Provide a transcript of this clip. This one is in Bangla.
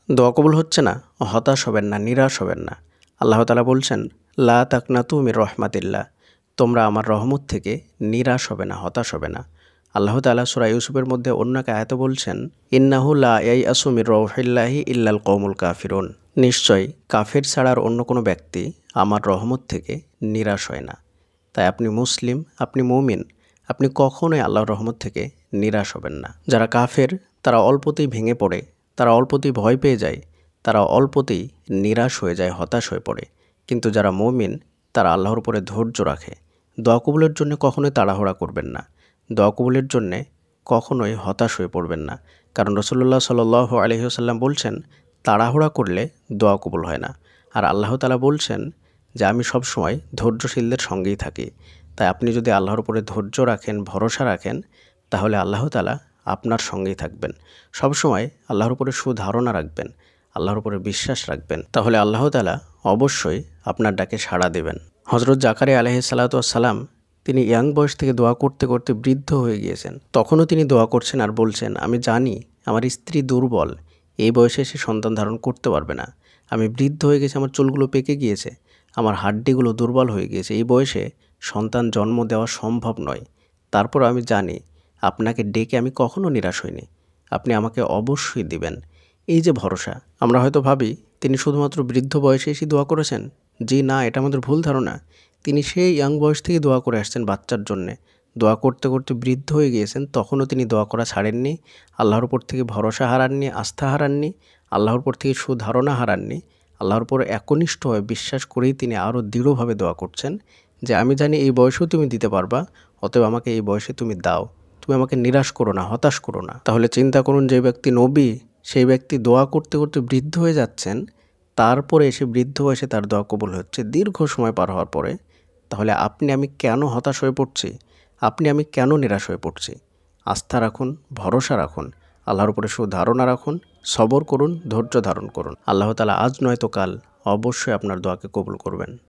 দোয়া কবুল হচ্ছে না, হতাশ হবেন না, নিরাশ হবেন না। আল্লাহ তাআলা বলছেন, লা তাকনাতু মির রহমাতিল্লাহ, তোমরা আমার রহমত থেকে নিরাশ হবে না, হতাশ হবে না। আল্লাহ তাআলা সূরা ইউসুফের মধ্যে অন্য এক আয়াতে বলছেন, ইন্নাহু লা ইয়াইয়াসু মির রৌহিল্লাহি ইল্লাল কওমুল কাফিরুন, নিশ্চয়ই কাফের ছাড়ার অন্য কোনো ব্যক্তি আমার রহমত থেকে নিরাশ হয় না। তাই আপনি মুসলিম, আপনি মুমিন, আপনি কখনোই আল্লাহর রহমত থেকে নিরাশ হবেন না। যারা কাফের তারা অল্পতেই ভেঙে পড়ে, তারা অল্পতেই ভয় পেয়ে যায়, তারা অল্পতেই নিরাশ হয়ে যায়, হতাশ হয়ে পড়ে। কিন্তু যারা মুমিন তারা আল্লাহর উপরে ধৈর্য রাখে। দোয়া কবুলের জন্য কখনোই তাড়াহুড়া করবেন না, দোয়া কবুলের জন্যে কখনোই হতাশ হয়ে পড়বেন না। কারণ রাসূলুল্লাহ সাল্লাল্লাহু আলাইহি ওয়াসাল্লাম বলছেন, তাড়াহুড়া করলে দোয়া কবুল হয় না। আর আল্লাহ তাআলা বলছেন যে আমি সবসময় ধৈর্যশীলদের সঙ্গেই থাকি। তাই আপনি যদি আল্লাহর উপরে ধৈর্য রাখেন, ভরসা রাখেন, তাহলে আল্লাহ তাআলা আপনার সঙ্গেই থাকবেন। সবসময় আল্লাহর উপরে সুধারণা রাখবেন, আল্লাহর উপরে বিশ্বাস রাখবেন, তাহলে আল্লাহ তাআলা অবশ্যই আপনার ডাকে সাড়া দেবেন। হযরত জাকারিয়া আলাইহিস সালাতু ওয়াস সালাম তিনি ইয়াং বয়স থেকে দোয়া করতে করতে বৃদ্ধ হয়ে গিয়েছেন। তখনও তিনি দোয়া করছেন আর বলছেন, আমি জানি আমার স্ত্রী দুর্বল, এই বয়সে সে সন্তান ধারণ করতে পারবে না। আমি বৃদ্ধ হয়ে গেছি, আমার চুলগুলো পেকে গিয়েছে, আমার হাড্ডিগুলো দুর্বল হয়ে গিয়েছে, এই বয়সে সন্তান জন্ম দেওয়া সম্ভব নয়। তারপর আমি জানি আপনাকে ডেকে আমি কখনো নিরাশ হইনি, আপনি আমাকে অবশ্যই দিবেন। এই যে ভরসা, আমরা হয়তো ভাবি তিনি শুধুমাত্র বৃদ্ধ বয়সে এসে দোয়া করেছেন। জি না, এটা আমাদের ভুল ধারণা। তিনি সেই ইয়াং বয়স থেকে দোয়া করে আসছেন বাচ্চার জন্যে। দোয়া করতে করতে বৃদ্ধ হয়ে গিয়েছেন, তখনও তিনি দোয়া করা ছাড়েননি, আল্লাহর উপর থেকে ভরসা হারাননি, আস্থা হারাননি, আল্লাহর উপর থেকে সুধারণা হারাননি। আল্লাহর উপর একনিষ্ঠ হয়ে বিশ্বাস করেই তিনি আরও দৃঢ়ভাবে দোয়া করছেন যে আমি জানি এই বয়সেও তুমি দিতে পারবা, অতএব আমাকে এই বয়সে তুমি দাও, তুমি আমাকে নিরাশ করো না, হতাশ করো না। তাহলে চিন্তা করুন, যে ব্যক্তি নবী, সেই ব্যক্তি দোয়া করতে করতে বৃদ্ধ হয়ে যাচ্ছেন, তারপরে এসে বৃদ্ধ বয়সে তার দোয়া কবুল হচ্ছে দীর্ঘ সময় পার হওয়ার পরে। তাহলে আপনি আমি কেন হতাশ হয়ে পড়ছি, আপনি আমি কেন নিরাশ হয়ে পড়ছি? আস্থা রাখুন, ভরসা রাখুন, আল্লাহর উপরে সুধারণা রাখুন, সবর করুন, ধৈর্য ধারণ করুন। আল্লাহ তাআলা আজ নয়তো কাল অবশ্যই আপনার দোয়াকে কবুল করবেন।